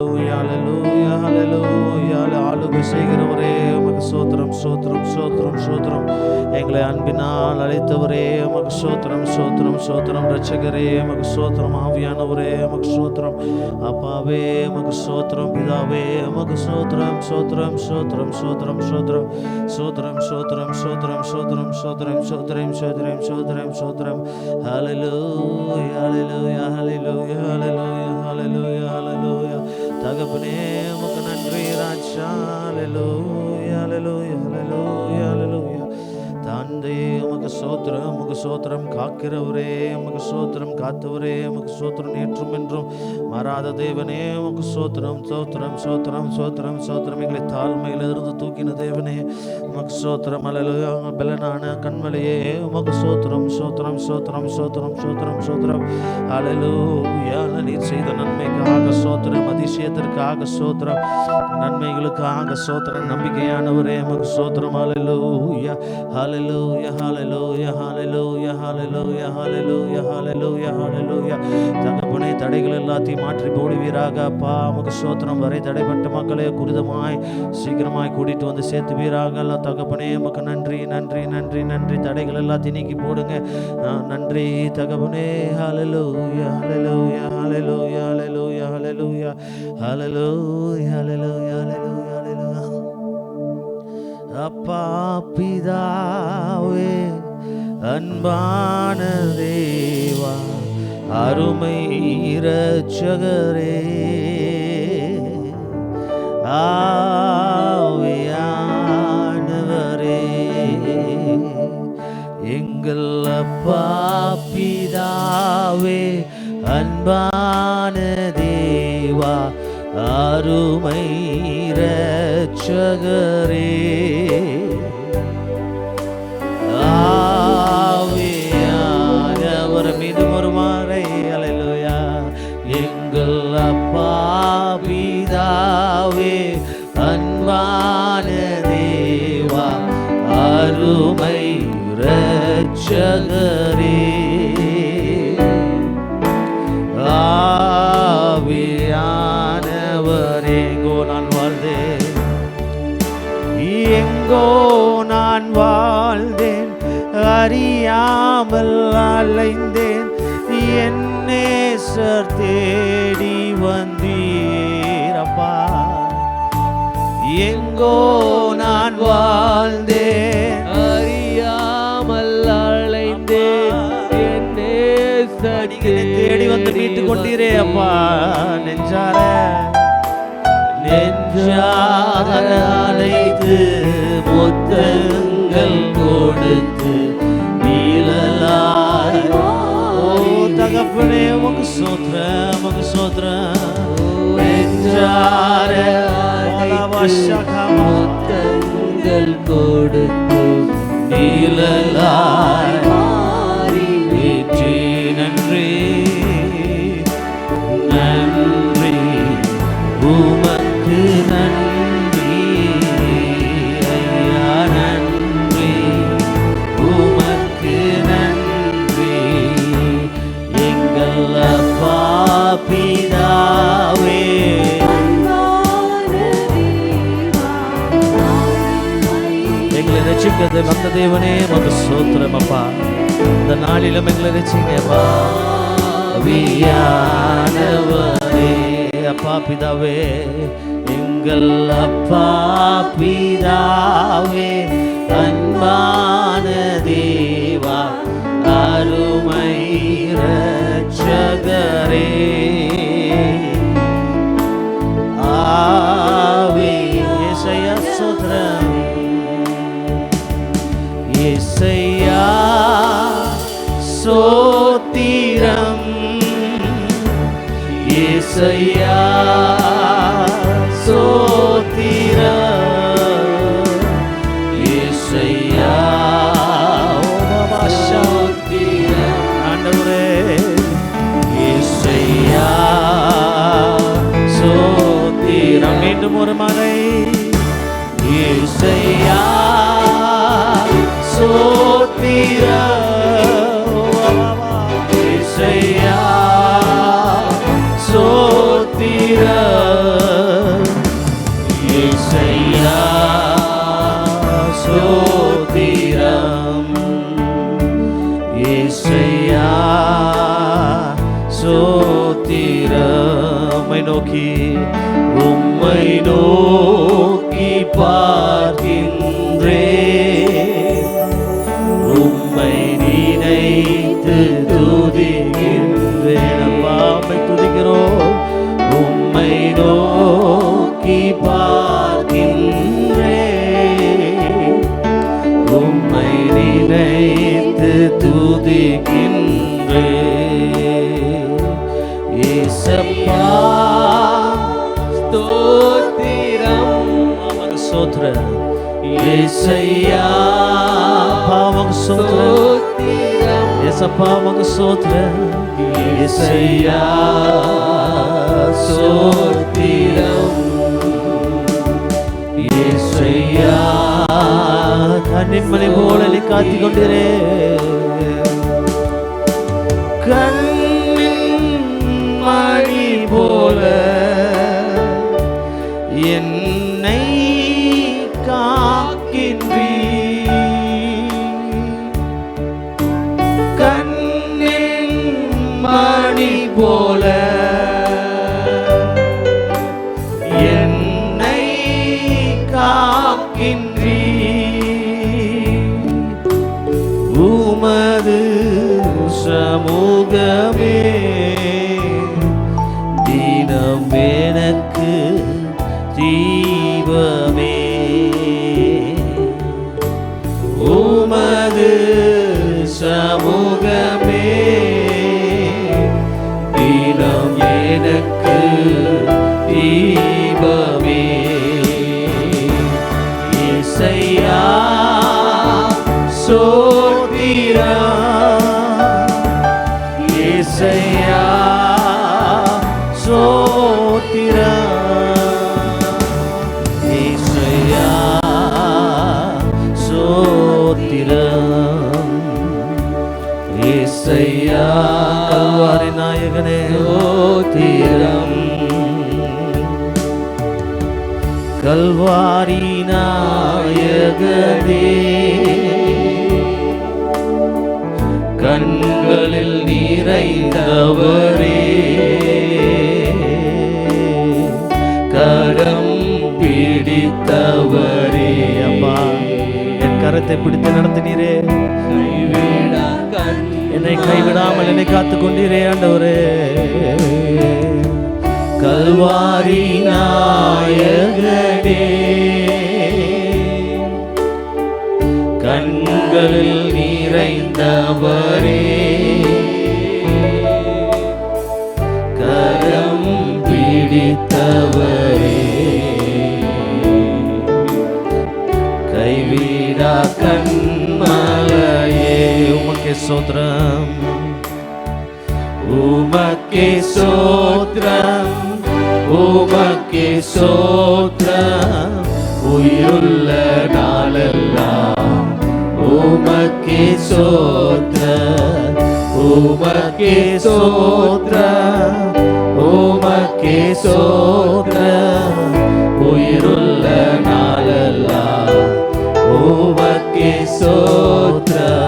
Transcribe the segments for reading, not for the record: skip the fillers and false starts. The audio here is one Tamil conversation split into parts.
ஹல்லேலூயா ஹல்லேலூயா. ஆளுகை செய்கிறவரே உமக்கு ஸ்தோத்திரம் ஸ்தோத்திரம் ஸ்தோத்திரம் ஸ்தோத்திரம். எங்களை அன்பினால் அழைத்தவரே உமக்கு ஸ்தோத்திரம் ஸ்தோத்திரம் ஸ்தோத்திரம். இரட்சகரே உமக்கு ஸ்தோத்திரம். ஆவியானவரே உமக்கு ஸ்தோத்திரம். அப்பாவே உமக்கு ஸ்தோத்திரம். பிதாவே உமக்கு ஸ்தோத்திரம் ஸ்தோத்திரம் ஸ்தோத்திரம் ஸ்தோத்திரம் ஸ்தோத்திரம் ஸ்தோத்திரம் ஸ்தோத்திரம் ஸ்தோத்திரம் ஸ்தோத்திரம் ஸ்தோத்திரம் ஸ்தோத்திரம் ஸ்தோத்திரம் ஸ்தோத்திரம் ஸ்தோத்திரம். ஹல்லேலூயா ஹல்லேலூயா ஹல்லேலூயா ஹல்லேலூயா ஹல்லேலூயா ஹல்லேலூயா. தகப்பனே உமக்கு நன்றி ராஜா. ஹல்லேலூயா ஹல்லேலூயா ஹல்லேலூயா ஹல்லேலூயா. தந்தையே உமக்கு ஸ்தோத்திரம் உமக்கு ஸ்தோத்திரம். காக்கிறவரே உமக்கு ஸ்தோத்திரம். காத்தவரே உமக்கு ஸ்தோத்திரம். நேற்றும் என்றும் மாறாத தேவனே உமக்கு ஸ்தோத்திரம் ஸ்தோத்திரம் ஸ்தோத்திரம் ஸ்தோத்திரம் ஸ்தோத்திரம். எங்களை தாழ்மையிலிருந்து தூக்கின தேவனே உமக்கு ஸ்தோத்திரம். ஹல்லேலூயா. பலனான கண்மலையே உமக்கு ஸ்தோத்திரம் ஸ்தோத்திரம் ஸ்தோத்திரம் ஸ்தோத்திரம் ஸ்தோத்திரம் ஸ்தோத்திரம். ஹல்லேலூயா. நீர் செய்த நன்மைக்காக ஸ்தோத்திரம். அதிசயத்திற்காக ஸ்தோத்திரம். நன்மைகளுக்காக ஸ்தோத்திரம். நம்பிக்கையானவரே உமக்கு ஸ்தோத்திரம். ஹல்லேலூயா ஹல்லேலூயா ஹல்லேலூயா ஹல்லேலூயா ஹல்லேலூயா ஹல்லேலூயா ஹல்லேலூயா ஹல்லேலூயா. தகப்பனே தடைகள் எல்லாத்தையும் மாற்றி போடுவீராக அப்பா. உமக்கு ஸ்தோத்திரம். வரை தடைப்பட்ட மக்களை குறிதமாய் சீக்கிரமாய் கூட்டிட்டு வந்து சேர்த்துவீராக அல்ல தகப்பனே. உமக்கு நன்றி நன்றி நன்றி நன்றி. தடைகள் எல்லாத்தையும் நீக்கி போடுங்க. நன்றி தகப்பனே. ஹல்லேலூயா ஹல்லேலூயா ஹல்லேலூயா ஹல்லேலூயா ஹல்லேலூயா ஹல்லேலூயா ஹல்லேலூயா ஹல்லேலூயா ஹல்லேலூயா. அப்பா பிதாவே அன்பான தேவா அருமை இரட்சகரே ஆவியானவரே எங்கள் அப்பா பிதாவே அன்பான தேவா அருமை இரட்சகரே ஆவியானவர். மீண்டும் ஒரு முறை ஹல்லேலூயா. எங்கள் அப்பா பிதாவே அன்பான தேவா அருமை இரட்சகரே ஆவியானவர். எங்கோ நான் வாழ்ந்தேன் எங்கோ நான் வாழ்ந்தேன் அறியாமல் அலைந்தேன். என் நேசர் தேடி வந்தீரப்பா. எங்கோ நான் வாழ்ந்தேன் அறியாமல் அலைந்தேன். என் நேசர் தேடி வந்து மீட்டு கொண்டீரே அப்பா. நெஞ்சார நெஞ்சார அழைத்து முத்தங்கள் கொடுத்து நீலலாய். ஓ தகப்பனே உமக்கு ஸ்தோத்திரம் உமக்கு ஸ்தோத்திரம். நெஞ்சார முத்தங்கள் கொடுத்து நீலலாய் வெற்றி. நன்றி நன்றி உமக்கு நன்றி ஐயா. நன்றி உமக்கு நன்றி. எங்கள் அப்பா பிதாவே எங்களை ரட்சிக்கிறது வந்த தேவனே உமக்கு ஸ்தோத்திரம் அப்பா. இந்த நாளிலும் எங்களை ரட்சிங்கப்பா. ஆவியானவரே அப்பா பிதாவே எங்கள் அப்பா பிதாவே அன்பான தேவா அருமை இரட்சகரே ஆவி. இயேசையா ஸ்தோத்திரம் இயேசையா ஸ்தோத்திரம். இயேசையா ஸ்தோத்திரம். இயேசையா ஸ்தோத்திரம். ஆண்டவரே இயேசையா ஸ்தோத்திரம். மீண்டும் ஒரு முறை இயேசையா ஸ்தோத்திரம். இயேசையா ஸ்தோத்திரம். சோத்திரம் இயேசையா சோத்திரம். உம்மை நோக்கி பார்க்கின்றேன், உம்மை நினைத்து துதிக்கின்றேன். அப்பா உம்மை துதிக்கிறோம். உம்மை நோக்கி பார்க்கின்றேன், உம்மை நினைத்து துதிக்கின்றேன். இயேசப்பா ஸ்தோத்திரம் உமக்கு ஸ்தோத்திரம். இயேசையா உமக்கு ஸ்தோத்திரம். இயேசப்பா உமக்கு ஸ்தோத்திரம். இயேசையா ஸ்தோத்திரம். இயேசையா கண்ணின் மலை போல நீ காத்துக் கொண்டிரே. கண்ணின் மணி போல என்னை காக்கின்றீர். கண்ணின் மணி போல என்னை காக்கின்றீர். உமது சமூகமே தினம் எனக்கு தீபமே. உமது சமூகமே தினம் எனக்கு தீபமே. இயேசையா சோத்திரம். இயேசையா சோத்திரம். இயேசையா சோத்திரம். இயேசையா கல்வாரி நாயகனே சோத்திரம். கல்வாரி நாயகனே கண்களில் நிறைந்தவரே, கரம் பிடித்தவரே. அப்பா என் கரத்தை பிடித்து நடத்தினீரே, என்னை கைவிடாமல் என்னை காத்துக் கொண்டீரே ஆண்டவரே. கல்வாரி நாயகனே கண்களில் நிறைந்தவரே, கரம் பிடித்தவரே, கைவிடா கண்மலையே. உமக்கே ஸ்தோத்திரம். உமக்கே ஸ்தோத்திரம். உமக்கே ஸ்தோத்திரம். உயிருள்ள நாளெல்லாம் உமக்கே ஸ்தோத்திரம். உமக்கே ஸ்தோத்திரம். உமக்கே ஸ்தோத்திரம். உயிருள்ள நாளெல்லாம் உமக்கே ஸ்தோத்திரம்.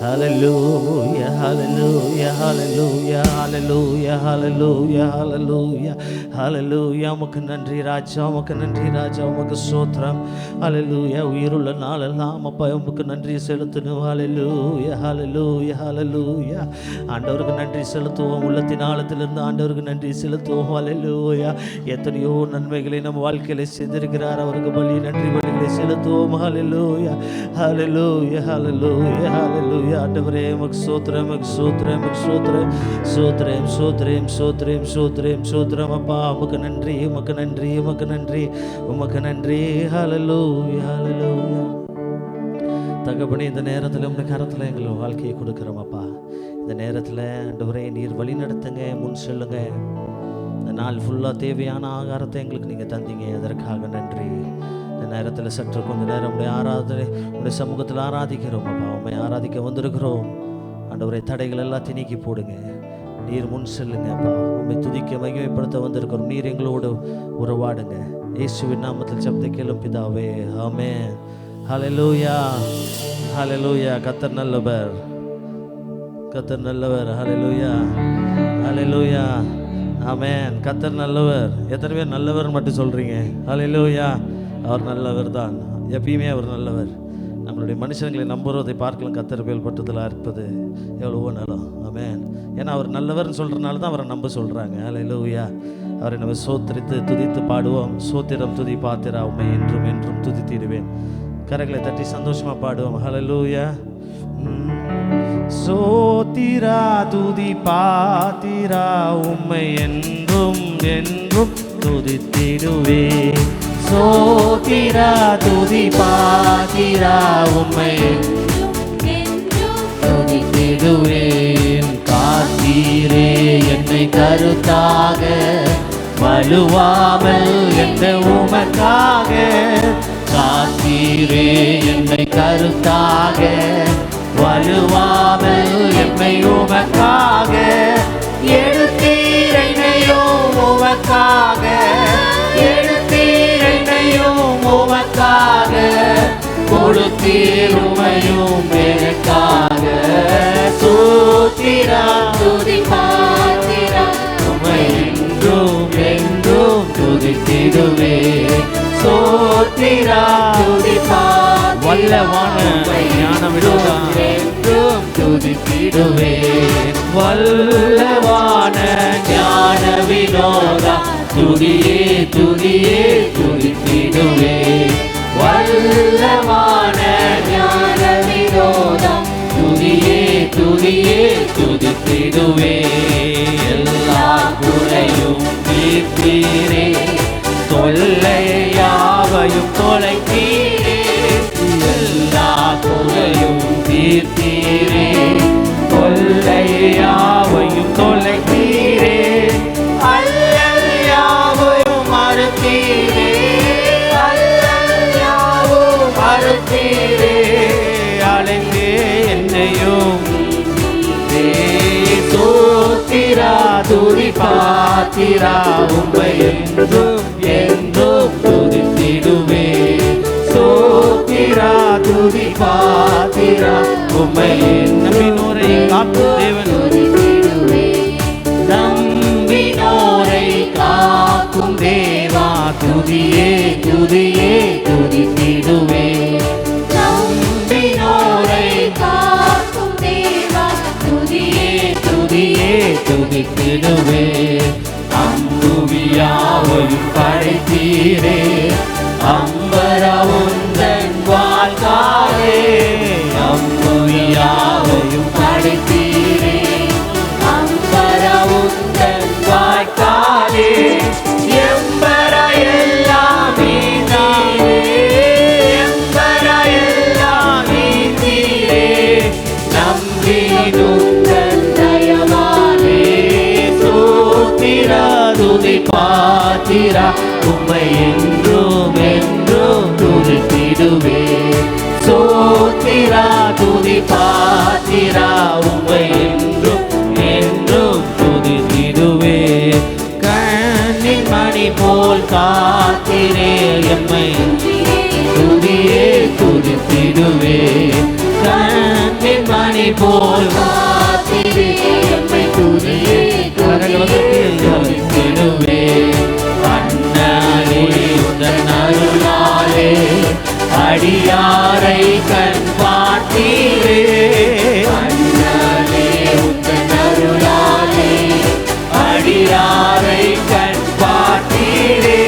Hallelujah, hallelujah, hallelujah, hallelujah, hallelujah, hallelujah, hallelujah. உமக்கு நன்றி ராஜா, உமக்கு நன்றி ராஜா, உமக்கு ஸ்தோத்திரம். ஹalleluya. உயிருள்ள நாளெல்லாம் அப்பா உமக்கு நன்றி செலுத்தணும். ஹalleluya, hallelujah, hallelujah. ஆண்டவருக்கு நன்றி செலுத்துவோம். உள்ளத்தின் ஆழத்திலிருந்து ஆண்டவருக்கு நன்றி செலுத்துவோம். ஹalleluya. எத்தனையோ நன்மைகளை நம்ம வாழ்க்கையில செய்திருக்கிறார். அவருக்கு பலி நன்றி பலிகளை செலுத்துவோம். ஹalleluya, hallelujah, hallelujah, hallelujah. ஆண்டவரே உமக்கு ஸ்தோத்திரம், உமக்கு ஸ்தோத்திரம், உமக்கு ஸ்தோத்திரம், ஸ்தோத்திரம், ஸ்தோத்திரம், ஸ்தோத்திரம், ஸ்தோத்திரம், ஸ்தோத்திரம். அப்பா உமக்கு நன்றி, உமக்கு நன்றி, உமக்கு நன்றி, உமக்கு நன்றி. ஹalleluya, ஹalleluya. தகப்பனே இந்த நேரத்தில் உங்களுடைய கரத்தில் எங்களை வாழ்க்கையை கொடுக்குறோம் அப்பா. இந்த நேரத்தில் ஆண்டவரே நீர் வழி நடத்துங்க, முன் செல்லுங்க. இந்த நாள் ஃபுல்லாக தேவையான ஆகாரத்தை எங்களுக்கு நீங்கள் தந்தீங்க, அதற்காக நன்றி. இந்த நேரத்தில் சற்று கொஞ்ச நேரம் உடைய ஆராதனை உடைய சமூகத்தில் ஆராதிக்கிறோம் அப்பா. உண்மை ஆராதிக்க வந்திருக்கிறோம் ஆண்டவரே. தடைகள் எல்லாத்தையும் நீக்கி போடுங்க. நீர் முன் செல்லுங்க அப்பா. உண்மை துதிக்க மகிமைப்படுத்த வந்திருக்கிறோம். நீர் எங்களோடு உறவாடுங்க. இயேசுவின் நாமத்தில் ஜெபத்தை கேளும் பிதாவே, ஆமென். ஹல்லேலூயா, ஹல்லேலூயா. கர்த்தர் நல்லவர், கர்த்தர் நல்லவர். ஹல்லேலூயா, ஹல்லேலூயா, ஆமென். கர்த்தர் நல்லவர். எத்தனை பேர் நல்லவர் மட்டும் சொல்றீங்க? ஹல்லேலூயா. அவர் நல்லவர் தான், எப்பயுமே அவர் நல்லவர். நம்மளுடைய மனுஷங்களை நம்புவதை பார்க்கலாம் கர்த்தர் மேல்பட்டதில் இருப்பது எவ்வளவோ நலம். ஆமென். ஏன்னா அவர் நல்லவர்னு சொல்கிறனால தான் அவரை நம்ப சொல்கிறாங்க. ஹல்லேலூயா. அவரை நம்ம சோத்திரித்து துதித்து பாடுவோம். சோத்திரம் துதி பாத்திரா உம்மை என்றும் என்றும் துதித்திடுவேன். கரங்களை தட்டி சந்தோஷமாக பாடுவோம். ஹல்லேலூயா. சோத்திரா துதி பாத்திரா உம்மை என்றும் என்றும் துதித்திடுவேன். சோத்திரா துதி பாத்திரா உம்மை துதித்திடுவேன். காத்தீரே என்னை கருத்தாக, வலுவாமல் என்ற உமக்காக. காத்தீரே என்னை கருத்தாக, வலுவாமல் என்னை உமக்காக. எடுத்தீர் என்னையும் உமக்காக, எடுத்தீர் என்னையும் உமக்காக. கொடுத்தீர் உமையும் எனக்காக. சோத்திரா துதி பாத்திரா உம்மை என்றும் என்றும் துதித்திடுவேன். சோத்திரா துதி பாத்திரா வல்லவான ஞானமிடுவா என்றும் துதித்திடுவேன். வல்லவான ஞான வினோதா துதியே துதியே துதித்திடுவேன். வல்லவான ஞான வினோதம் துதியே துதியே துதித்திடுவேன். எல்லா குறையும் தீர்த்தீரே, தொல்லையாவையும் தொலைத்தீரே. எல்லா குறையும் தீர்த்தீரே, தொல்லையாவையும் தொலைத்தீரே. அல்லல் யாவையும் மறுத்தீரே, அல்லல் யாவும் மறுத்தீரே. அழைந்தே என்னையும் சோத்திரா துதி பாத்திரா உம்மை என்றும் என்றும் துதித்திடுவேன். சோத்திரா துதி பாத்திரா உம்மை நம்பினோரை காக்கும் தேவன், நம்பினோரை காக்கும் தேவா துதியே துதியே துதித்திடுவேன். நம்பினோரை காக்கும் தேவா துதியே துதியே துதித்திடுவேன். அம்புவியாவையும் படைத்தீரே, அம்பரா உந்தன் வாழ்காலே. அம்புவியாவையும் படைத்தீரே, அம்பரா உந்தன் வாழ்காலே. எம்பரா எல்லாம் நீரே, எம்பரா எல்லாம் நீரே. நம்பினுந்தன் தயவாலே. சோத்திரா துதி பாத்திரா உம்மை என்றும் என்றும் துதித்திடுவேன். சோத்திரா துதி பாத்திரா உம்மை என்றும் என்றும் துதித்திடுவேன். கண்ணின் மணி போல் காத்திரே எம்மை துதியே துதித்திடுவேன். கண்ணின் மணி போல் காத்திரே எம்மை துதியே துதித்திடுவேன். அண்ணாலே உந்தன் அருளாலே அடியாரை கண் பார்த்தீரே. அண்ணாலே உந்தன் அருளாலே அடியாரை கண் பார்த்தீரே.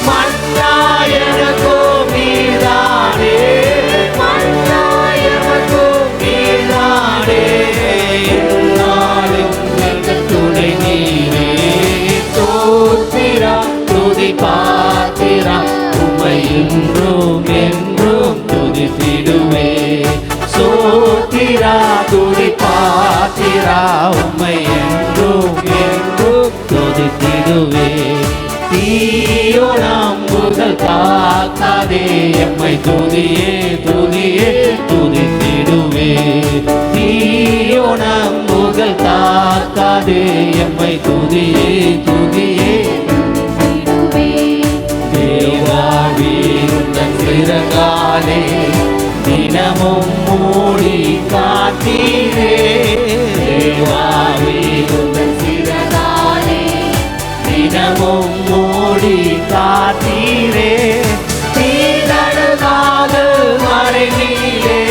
மன்னாயனக்கோ நீதானே, மன்னாயனக்கோ நீதானே. என்னாலும் எங்கள் துணை நீரே. சோத்திரா துதி பாத்திரா உம்மை என்றும் என்றும் துதித்திடுவேன். சோத்திரா துதி பாத்திரா உம்மை என்றும் என்றும் துதித்திடுவேன். தீயோனாம் முதல் காக்காதே எம்மை துதியே துதியே துதித்திடுவேன். தீயோனாம் முதல் காக்காதே எம்மை துதியே துதியே துதித்திடுவேன். தினமும் மூடி காத்தீரே தேவாவே உந்தன் சிறகாலே தினமும் மூடி காத்தீரே நீரழுகாது மறைவிலே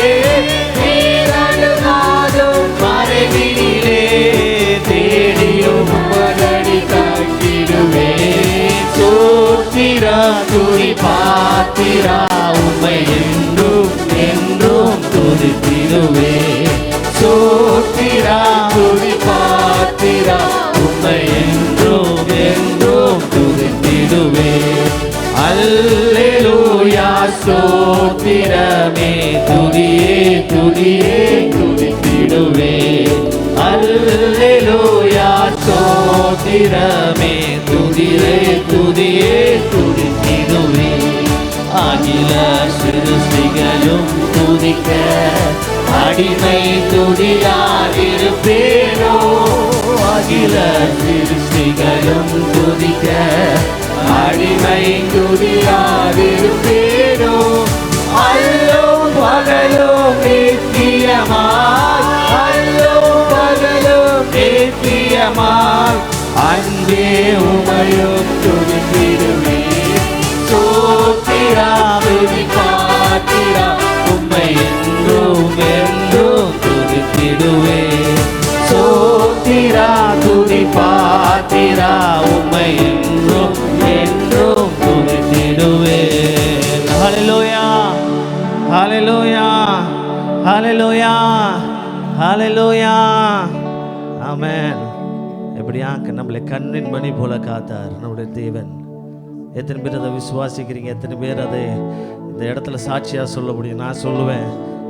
நீரழுகாது மறைவிலே தேடியும் மகடி காட்டிடுவே சோத்திரா துதி பாத்திரா உம்மை என்றும் என்றும் துதித்திடுவே சோத்திரா துதி பாத்திரா உம்மை என்றும் என்றும் துதித்திடுவே அல்லேலூயா ஸ்தோத்திரமே துதியே துதியே துதித்திடுவே அல்லேலூயா ஸ்தோத்திரமே துதியே துதியே துதித்திடுவே அகில சிருஷ்டிகளும் துதிக்க அடிமை துதியாதிருப்பேனோ அகில சிருஷ்டிகளும் துதிக்க அடிமை துதியாதிருப்பேனோ அல்லும் பகலும் நித்தியமாய் அல்லும் பகலும் நித்தியமாய் அன்பே உமையும் துதித்திடுவே சோத்திரா துதி பாத்திரா உம்மை என்றும் என்றும் துதித்திடுவே சோத்திரா துதி பாத்திரா உம்மை என்றும் என்றும் துதித்திடுவே ஹல்லேலூயா ஹல்லேலூயா ஹல்லேலூயா ஹல்லேலூயா ஆமென். எப்படியாக்க நம்மளை கண்ணின் மணி போல காத்தார் நம்முடைய தேவன். எத்தனை பேர் அதை விசுவாசிக்கிறீங்க? எத்தனை பேர் அதை இந்த இடத்துல சாட்சியாக சொல்ல முடியும்? நான் சொல்லுவேன்,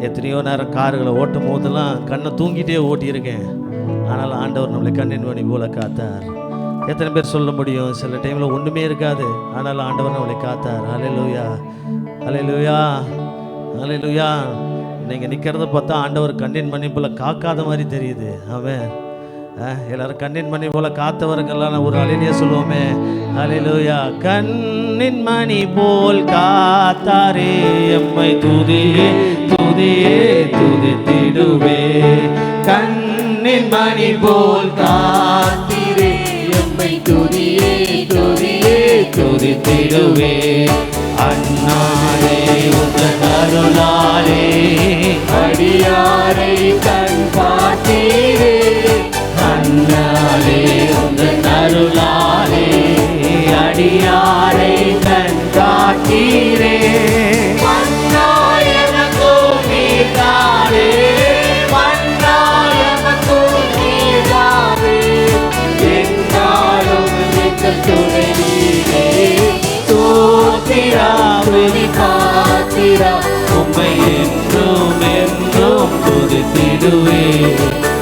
எத்தனையோ நேரம் கார்களை ஓட்டும் போதெல்லாம் கண்ணை தூங்கிட்டே ஓட்டியிருக்கேன். ஆனால் ஆண்டவர் நம்மளை கண்ணின் மணி போல காத்தார். எத்தனை பேர் சொல்ல முடியும்? சில டைமில் ஒன்றுமே இருக்காது, ஆனால் ஆண்டவர் நம்மளை காத்தார். ஹல்லேலூயா ஹல்லேலூயா ஹல்லேலூயா. நீங்கள் நிற்கிறத பார்த்தா ஆண்டவர் கண்ணின் மணி போல காக்காத மாதிரி தெரியுது. அவன் எல்லாரும் கண்ணின் மணி போல காத்தவர்கள்லாம் ஒரு அலையிலேயே சொல்லுவோமே, ஹல்லேலூயா. கண்ணின் மணி போல் காத்தாரே எம்மை துதியே துதியே துதித்திடுவே கண்ணின் மணி போல் காத்தீரே எம்மை துதியே துதியே துதித்திடுவே அண்ணாரே உந்தன் அருளாலே அடியாரை கண் காத்தீரே அண்ணாலே உந்தன் அருளாலே அடியாரை கண் காத்தீரே மன்னாயனக்கும் நீர்தானே மன்னாயனக்கும் நீர்தானே என்னாலும் நித்தம் துணை நீரே சோத்திரா துதி பாத்திரா உம்மை என்றும் என்றும் துதித்திடுவே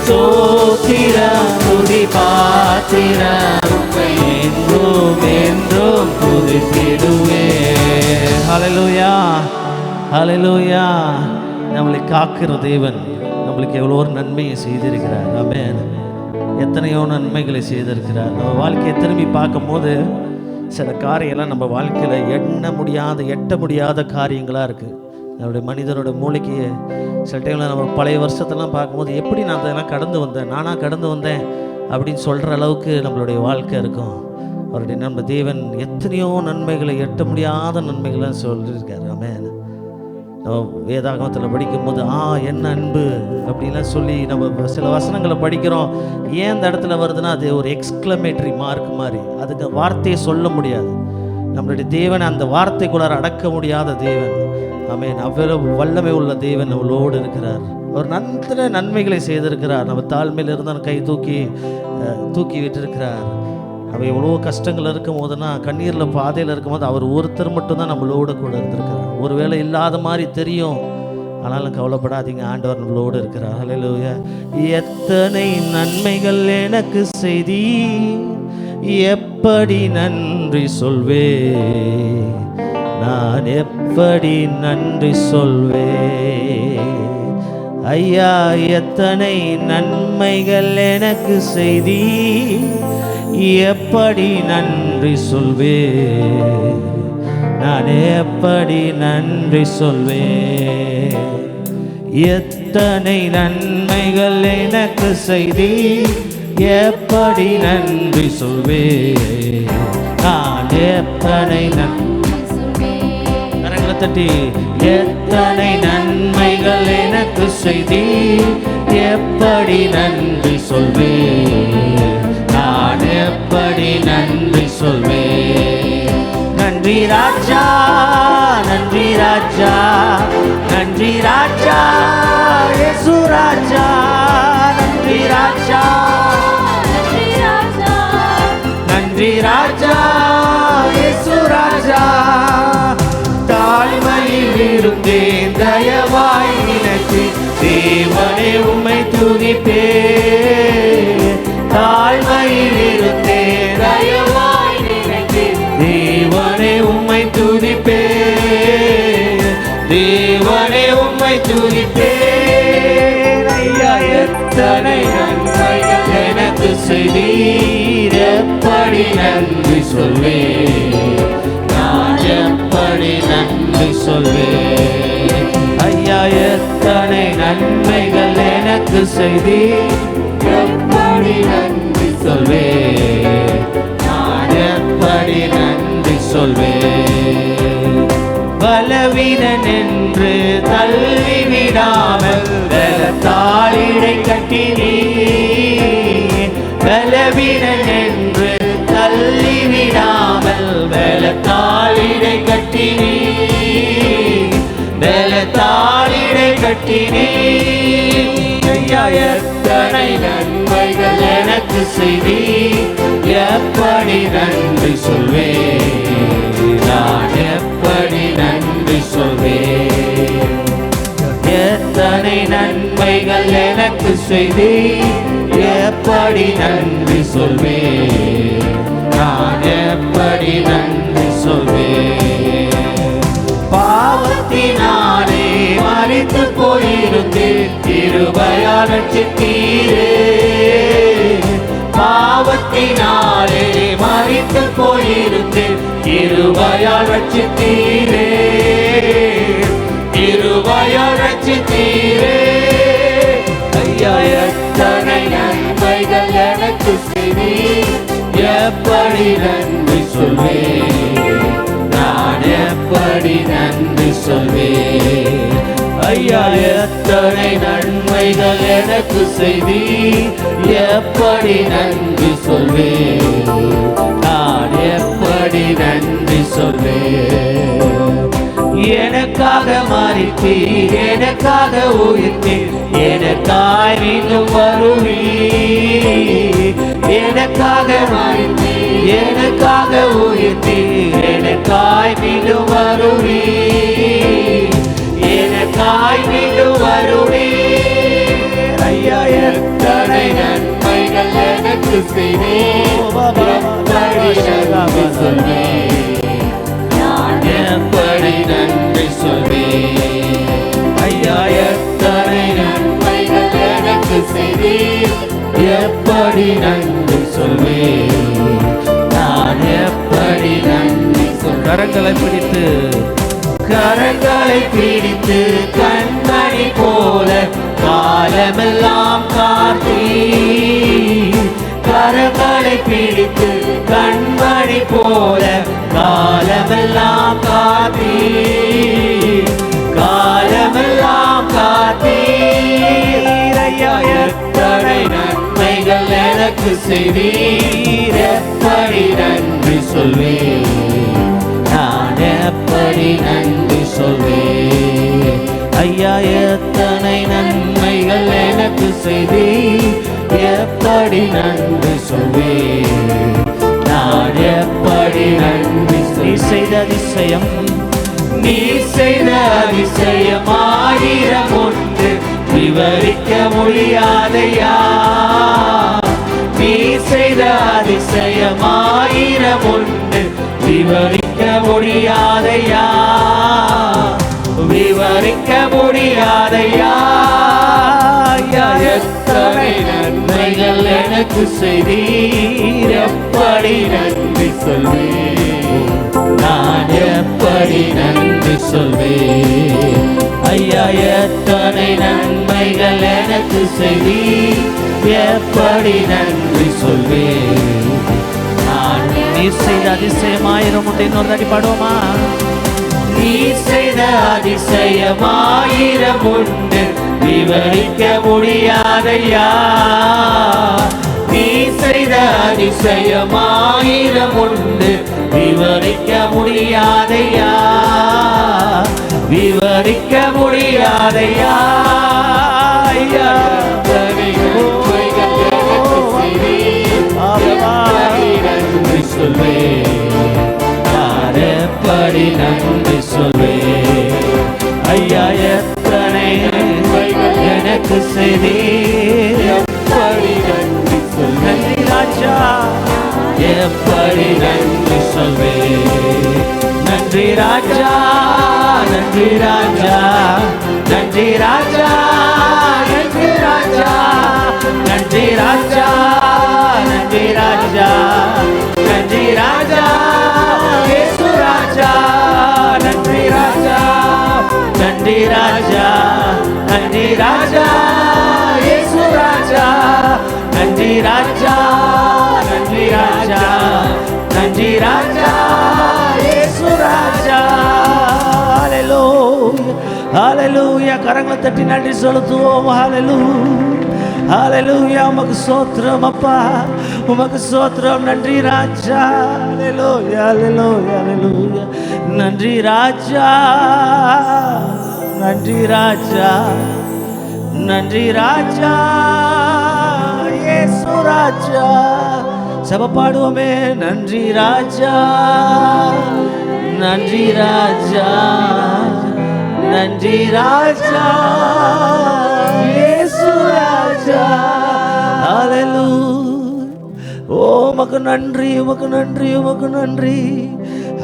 சோத்திரா துதி பாத்திரா உம்மை என்றும் என்றும் துதித்திடுவே. ஹல்லேலூயா ஹல்லேலூயா. நம்மளை காக்கிற தேவன் நம்மளுக்கு எவ்வளோ ஒரு நன்மையை செய்திருக்கிறார். ஆமென். எத்தனையோ நன்மைகளை செய்திருக்கிறார். நம்ம வாழ்க்கையை திரும்பி பார்க்கும்போது சில காரியெல்லாம் நம்ம வாழ்க்கையில் எட்ட முடியாத காரியங்களாக இருக்குது. நம்முடைய மனிதனோட மூளைக்கு சில டைமில் நம்ம பழைய வருஷத்தெல்லாம் பார்க்கும்போது எப்படி நான் அதெல்லாம் கடந்து வந்தேன், நானாக கடந்து வந்தேன் அப்படின்னு சொல்கிற அளவுக்கு நம்மளுடைய வாழ்க்கை இருக்கும். அவருடைய நம்ம தேவன் எத்தனையோ நன்மைகளை எட்ட முடியாத நன்மைகள்லாம் சொல்லியிருக்காரு. ஆமென். நம்ம வேதாகமத்தில் படிக்கும்போது என்ன அன்பு அப்படின்லாம் சொல்லி நம்ம சில வசனங்களை படிக்கிறோம். ஏன் இந்த இடத்துல வருதுன்னா அது ஒரு எக்ஸ்க்ளமேட்டரி மார்க் மாதிரி, அதுக்கு வார்த்தையை சொல்ல முடியாது. நம்மளுடைய தேவன் அந்த வார்த்தைக்குள்ளார அடக்க முடியாத தேவன். ஆமென். அவ்வளவு வல்லமை உள்ள தேவன் நம்மளோடு இருக்கிறார். அவர் நன்மைகளை செய்திருக்கிறார். நம்ம தாழ்மையில் இருந்தால் கை தூக்கி விட்டிருக்கிறார். நம்ம எவ்வளோ கஷ்டங்கள் இருக்கும் போதுனா கண்ணீரில் பாதையில் இருக்கும்போது அவர் ஒருத்தர் மட்டும்தான் நம்மளோட கூட இருந்திருக்கிறார். ஒருவேளை இல்லாத மாதிரி தெரியும், ஆனாலும் கவலைப்படாதீங்க, ஆண்டவர் நம்மளோடு இருக்கிறார். ஹல்லேலூயா. எத்தனை நன்மைகள் எனக்கு செய்தி, எப்படி நன்றி சொல்வே, நான் எப்படி நன்றி சொல்வே. ஐயா எத்தனை நன்மைகள் எனக்கு செய்தி, எப்படி நன்றி சொல்வே, நான் எப்படி நன்றி சொல்வே. எத்தனை நன்மைகள் எனக்கு செய்தி, எப்படி நன்றி சொல்வேன். நான் எத்தனை கரங்களை தட்டி, எத்தனை நன்மைகள் எனக்கு செய்தி, எப்படி நன்றி சொல்வேன். நான் எப்படி நன்றி சொல்வேன். நன்றி ராஜா, நன்றி ராஜா, நன்றி ராஜா, இயேசு ராஜா. நன்றி ராஜா, நன்றி ராஜா, இயேசு ராஜா. தாழ்மையில் இருந்தேன், தயவாய் நினைத்து தேவனே உம்மை துதிப்பேன். தாழ்மையில் இருந்தேன், தயவாய் நினைத்து தேவனே உம்மை துதிப்பேன். தேவனே உம்மை துதிப்பேன். ஐயா எத்தனை நன்மைகள் எனக்கு செய்தீர், எப்படி நன்றி சொல்வேன். நான் எப்படி நன்றி சொல்வேன். ஐயா எத்தனை நன்மைகள் எனக்கு செய்தீர், எப்படி நன்றி சொல்வேன். நான் எப்படி நன்றி சொல்வேன். பலவீனன் என்று தள்ளிவிடாமல் பலத்தாளிடை கட்டினீர். பலவீனன் என்று தள்ளிவிடாமல் பலத்தாளிடை கட்டினீர். பலத்தாளிடை கட்டினீர். ஐயா எத்தனை நன்மைகள் எனக்கு செய்தீர், எப்படி நன்றி சொல்வேன். நான் எப்படி நன்றி சொல்வேன். எத்தனை நன்மைகள் எனக்கு செய்தீர், எப்படி நன்றி சொல்வேன். நான் எப்படி நன்றி சொல்வேன். பாவத்தினாலே மரித்து போயிருந்தேன், கிருபையால் ரட்சித்தீரே. பாவத்தினாலே மரித்து போயிருந்தேன், கிருபையால் ரட்சித்தீரே. கிருபையால் ரட்சித்தீரே. ஐயா எத்தனை நன்மைகள் எனக்கு செய்தீர், எப்படி நன்றி சொல்வேன். நான் எப்படி நன்றி சொல்வேன். ஐயா எத்தனை நன்மைகள் எனக்கு செய்தீர், எப்படி நன்றி சொல்வேன். நான் எப்படி நன்றி சொல்வேன். எனக்காக மரித்தீர், எனக்காக உயிர்த்தீர், எனக்காய் மீண்டும் வருவீர். எனக்காக மரித்தீர், எனக்காக உயிர்த்தீர், எனக்காய் மீண்டும் வருவீர். எனக்காய் மீண்டும் வருவீர். ஐயா எத்தனை நன்மைகள் எனக்கு செய்தீர், எப்படி நன்றி சொல்வேன். நான் எப்படி நன்றி சொல்வேன். ஐயா எத்தனை நன்மைகள் எனக்கு செய்தீர், எப்படி நன்றி சொல்வேன். நான் எப்படி நன்றி சொல்வேன். கரங்களை பிடித்து, கரங்களை பிடித்து கண்மணி போல காலமெல்லாம் காத்தீர். கரங்களை பிடித்து கண்மணி போல காலமெல்லாம் காத்தீர். காலமெல்லாம் காத்தீர். ஐயா எத்தனை நன்மைகள் எனக்கு செய்தீர், எப்படி நன்றி சொல்வேன். நான் எப்படி நன்றி சொல்வேன். ஐயா எத்தனை நன்மைகள் எனக்கு செய்தீர், எப்படி நன்றி சொல்வேன். நான் எப்படி நன்றி சொல்வேன். நீ செய்த அதிசயம், நீ செய்த அதிசயம் ஆயிரம் ஒன்று விவரிக்க முடியாதையா. நீ செய்த அதிசயம் ஆயிரம் ஒன்று விவரிக்க முடியாதையா. விவரிக்க முடியாதையா. எத்தனை நன்மைகள் எனக்கு செய்தீர், எப்படி நன்றி சொல்வேன். நான் எப்படி நன்றி சொல்வேன்? ஐயா, எத்தனை நன்மைகள் எனக்கு செய்தி, எப்படி நன்றி சொல்வேன்? நான் நீ செய்த அதிசயமாயிரம் உண்டு. இன்னொரு தாட்டி பாடுவோமா? நீ செய்த அதிசயமாயிரம் உண்டு, விவரிக்க முடியாதையா. நீ செய்த அதிசயமாயிரம் உண்டு, விவரிக்க முடியாதையா, விவரிக்க முடியாதையா. ஐயா, நன்றி சொல்வேன், நான் எப்படி நன்றி சொல்வேன்? ஐயா, எத்தனை எனக்கு செய்தி, எப்படி நன்றி சொல்வேன்? நன்றி ராஜா, எப்படி நன்றி சொல்வேன்? நன்றி ராஜா, நன்றி ராஜா, நன்றி ராஜா, நன்றி ராஜா, நன்றி ராஜா, நன்றி ராஜா, நன்றி ராஜா, இயேசு ராஜா, நன்றி ராஜா, நன்றி ராஜா, நன்றி ராஜா, இயேசு ராஜா, நன்றி ராஜா, நன்றி ராஜா, நன்றி ராஜா, இயேசு ராஜா. ஹல்லேலூயா, ஹல்லேலூயா. கரங்களை தட்டி நன்றி செலுத்துவோம். ஹல்லேலூயா, ஹல்லேலூயா. உமக்கு ஸ்தோத்திரம் அப்பா, உமக்கு ஸ்தோத்திரம். நன்றி ராஜா. ஹல்லேலூயா, ஹல்லேலூயா, ஹல்லேலூயா. நன்றி ராஜா, நன்றி ராஜா, நன்றி ராஜா, இயேசு ராஜா. சபை பாடுவோமே. நன்றி ராஜா, நன்றி ராஜா, நன்றி ராஜா, இயேசு ராஜா. ஹல்லேலூயா. ஓ உமக்கு நன்றி, உமக்கு நன்றி, உமக்கு நன்றி.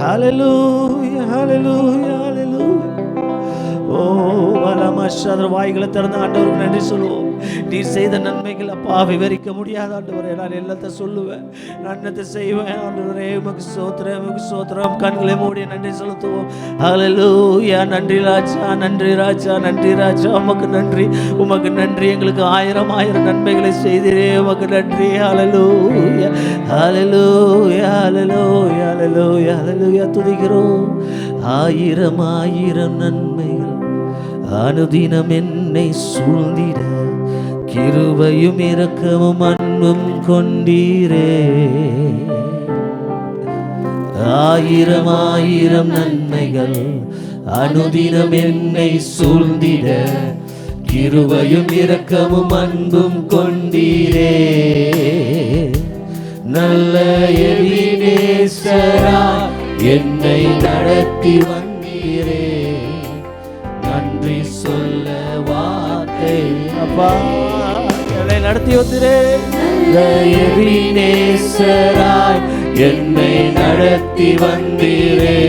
ஹல்லேலூயா, ஹல்லேலூயா, ஹல்லேலூயா. ஓ வலமஷர் வாய்களை திறந்து ஆண்டவருக்கு நன்றி சொல்லுவோம். நீ செய்த நன்மைகள் அப்பா விவரிக்க முடியாத ஆண்டவரே. நான் எல்லாத்தையும் சொல்லுவேன், நான் என்னத்தை செய்வேன் ஆண்டவரே. உமக்கு ஸ்தோத்திரம், உமக்கு ஸ்தோத்திரம். கண்களை மூடி நன்றி செலுத்துவோம். ஹல்லேலூயா. நன்றி ராஜா, நன்றி ராஜா, நன்றி ராஜா. உமக்கு நன்றி, உமக்கு நன்றி. எங்களுக்கு ஆயிரம் ஆயிரம் நன்மைகளை செய்தீரே, உமக்கு நன்றி. ஹல்லேலூயா, ஹல்லேலூயா, ஹல்லேலூயா, ஹல்லேலூயா, ஹல்லேலூயா. துதிக்கிறோம். ஆயிரம் ஆயிரம் நன்மைகள் அனுதினம் என்னை சூழ்ந்திட, கிருபையும் இரக்கமும் அன்பும் கொண்டீரே. ஆயிரம் ஆயிரம் நன்மைகள் அனுதினம் என்னை சூழ்ந்திட, கிருபையும் இரக்கமும் அன்பும் கொண்டீரே. நல்ல எபினேசராய் என்னை நடத்தி வந்தீரே. நன்றி சொல்ல வார்த்தை அப்பா, என்னை நடத்தி வந்தீரே. எபினேசராய் என்னை நடத்தி வந்தீரே.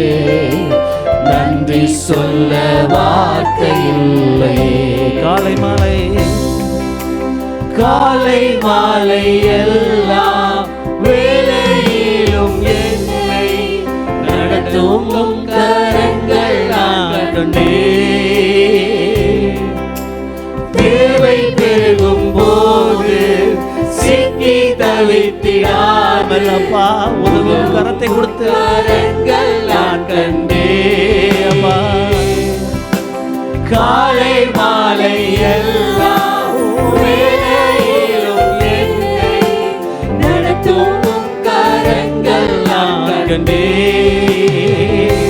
நன்றி சொல்ல வார்த்தை இல்லை. காலை மாலை, காலை மாலை எல்லாம் வேளையிலும் என்னை நடத்தும் கரங்கள் நான் கண்டேன். தேவை பெருகும் போது சிக்கி தவித்திடாமல் அப்பா உதவும் கரத்தை கொடுத்து கரங்கள் நான் கண்டேன். அப்பா காலை மாலை எல்லாம் வேளையிலும் என்னை நடத்தும் கரங்கள் நான் கண்டேன்.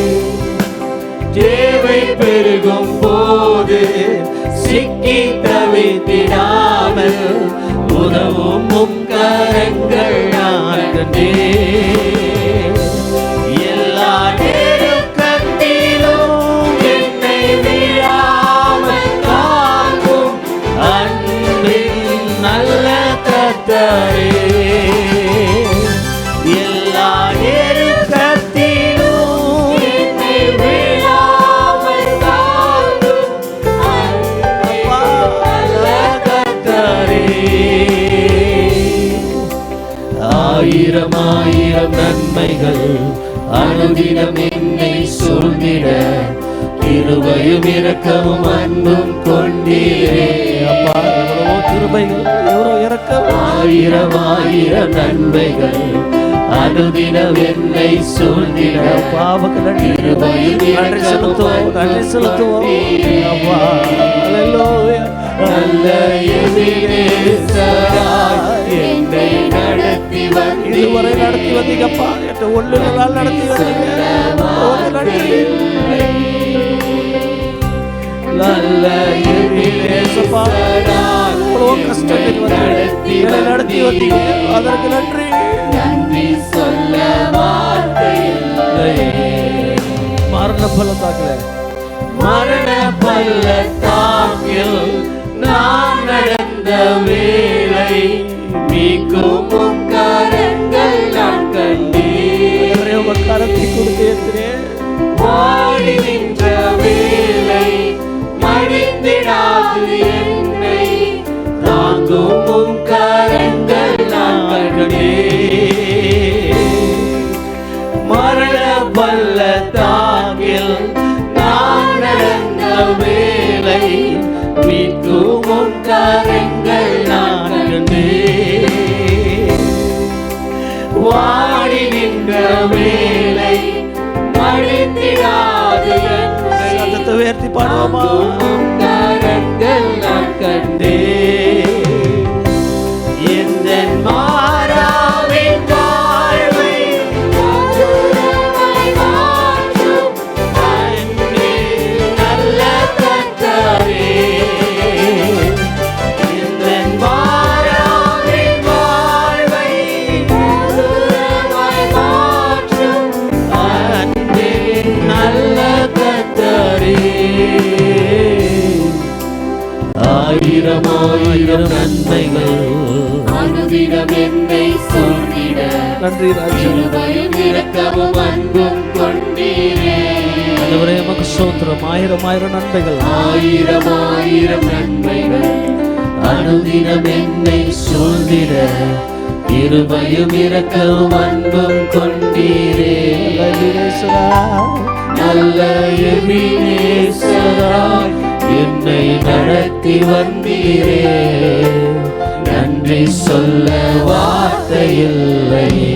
தேவை பெருகும் போது சிக்கி தவித்திடாமல் உதவும் கரங்கள் நான் கண்டேன். எல்லா நெருக்கத்திலும் என்னை விழாமல் காக்கும் அன்பின் நல்ல கர்த்தரே. எல்லா நெருக்கத்திலும் என்னை விழாமல் காக்கும் அன்பின் நல்ல கர்த்தரே. ஆயிரம் ஆயிரம் நன்மை நன்மைகள் அனுதினம் என்னை சூழ்ந்திட கிருபையும் இரக்கமும் அன்பும் கொண்டீரே. அப்பா எவ்வளவோ கிருபைகள், எவ்வளோ இரக்கம், ஆயிரம் ஆயிரம் நன்மைகள் அனுதினம் என்னை சூழ்ந்திட பாவக்கு நன்றி செலுத்துவோம், நன்றி செலுத்துவோம். அப்பா அல்லேலூயா. நல்ல எபினேசராய் என்னை நடத்தி இதுவரை நடத்தி வந்தீங்கப்பா, என்ற ஒன்று நாள் நடத்தி வந்தீங்க. நன்றி. நல்ல எபினேசராய் கஷ்டத்தில் நடத்தி வந்தீங்க, அதற்கு நன்றி. நன்றி சொல்ல வார்த்தையில்லை. மரண பள்ளத்தாக்கில் மரண பள்ளத்தாக்கில் நான் நடந்த வேளை மீட்கும் கரங்கள் நான் கண்டேன். கரத்தை கொடுத்தேன். வாடி நின்ற வேளை மடிந்திடாது என்னை தாங்கும் கரங்கள் நான் கண்டேன். மரண பள்ளத்தாக்கில் நான் நடந்த வேளை மீட்கும் கரங்கள் நான் கண்டேன். வாடி நின்ற வேளை மடிந்திடாது என்னை சத்தத்தை உயர்த்தி பாடுவோமா? கரங்கள் நான் கண்டேன். எந்த மாறாவின் வாழ்வை மாற்றும் அன்பில் நல்ல கர்த்தரே. எந்த மாறாவின் வாழ்வை மாற்றும் அன்பில் நல்ல கர்த்தரே. ஆயிரம் ஆயிரம் நன்மைகள் அனுதினம் என்னை சூழ்ந்திட நன்றி ராஜா. கிருபையும் இரக்கமும் அன்பும் கொண்டீரே. ஆண்டவரே உமக்கு ஸ்தோத்திரம். ஆயிரம் ஆயிரம் நன்மைகள், ஆயிரம் ஆயிரம் நன்மைகள் அனுதினம் என்னை சூழ்ந்திட கிருபையும் இரக்கமும் அன்பும் கொண்டீரே. நல்ல எபினேசராய் என்னை நடத்தி வந்தீரே. நன்றி சொல்ல வார்த்தையில்லையே.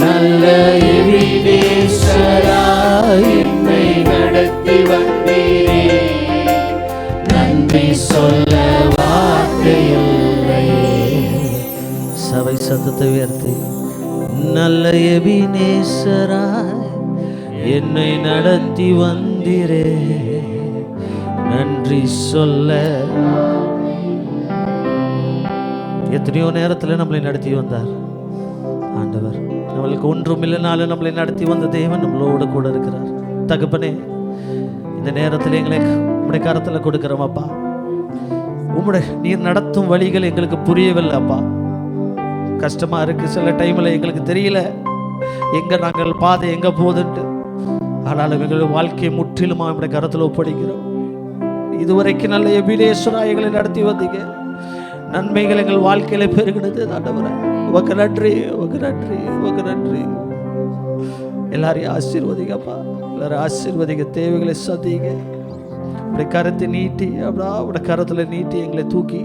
நல்ல எபினேசராய் என்னை நடத்தி வந்தீரே. நன்றி சொல்ல வார்த்தையில்லையே. சபை சத்தத்தை உயர்த்தி நல்ல எபினேசராய் என்னை நடத்தி வந்தீரே, நன்றி சொல்ல. எத்தனையோ நேரத்தில் நம்மளை நடத்தி வந்தார் ஆண்டவர். நம்மளுக்கு ஒன்றும் இல்லைனாலும் நம்மளை நடத்தி வந்த தேவன் நம்மளோட கூட இருக்கிறார். தகப்பனே, இந்த நேரத்தில் எங்களை உம்முடைய கரத்தில் கொடுக்கிறோம் அப்பா. உம்முடைய நீர் நடத்தும் வழிகள் எங்களுக்கு புரியவில்லை அப்பா. கஷ்டமா இருக்கு, சில டைமில் எங்களுக்கு தெரியல எங்க நாங்கள் பாதை எங்க போகுதுன்ட்டு. ஆனாலும் எங்கள் வாழ்க்கையை முற்றிலுமா நம்முடைய கரத்தில் ஒப்படைக்கிறோம். இதுவரைக்கும் நல்ல எபினேசரா எங்களை நடத்தி வந்தீங்க. நன்மைகள் எங்கள் வாழ்க்கையில பெருகினது ஆண்டவரே. உமக்கு நன்றி, உமக்கு நன்றி, உமக்கு நன்றி. எல்லாரையும் ஆசீர்வதிங்கப்பா, எல்லாரும் ஆசீர்வதிங்க. தேவைகளை சந்திங்க. உடைய கரத்தை நீட்டி அப்படின்னா உடைய கரத்துல நீட்டி எங்களை தூக்கி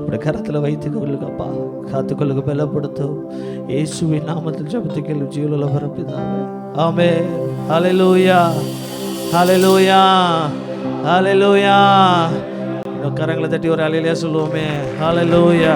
உடைய கரத்துல வைத்து கொள்ளுங்கப்பா. காத்துக்கொள்ளுங்க, பலப்படுத்தும். இயேசுவின் நாமத்தில் ஜெபத்துக்கு ஜீவனுள்ள பரப்பிதாவே. ஆமென். ஹல்லேலூயா, ஹல்லேலூயா, ஹல்லேலூயா. கரங்களை தட்டி ஒரு ஹல்லேலூயா சொல்லுவோமே. ஹல்லேலூயா.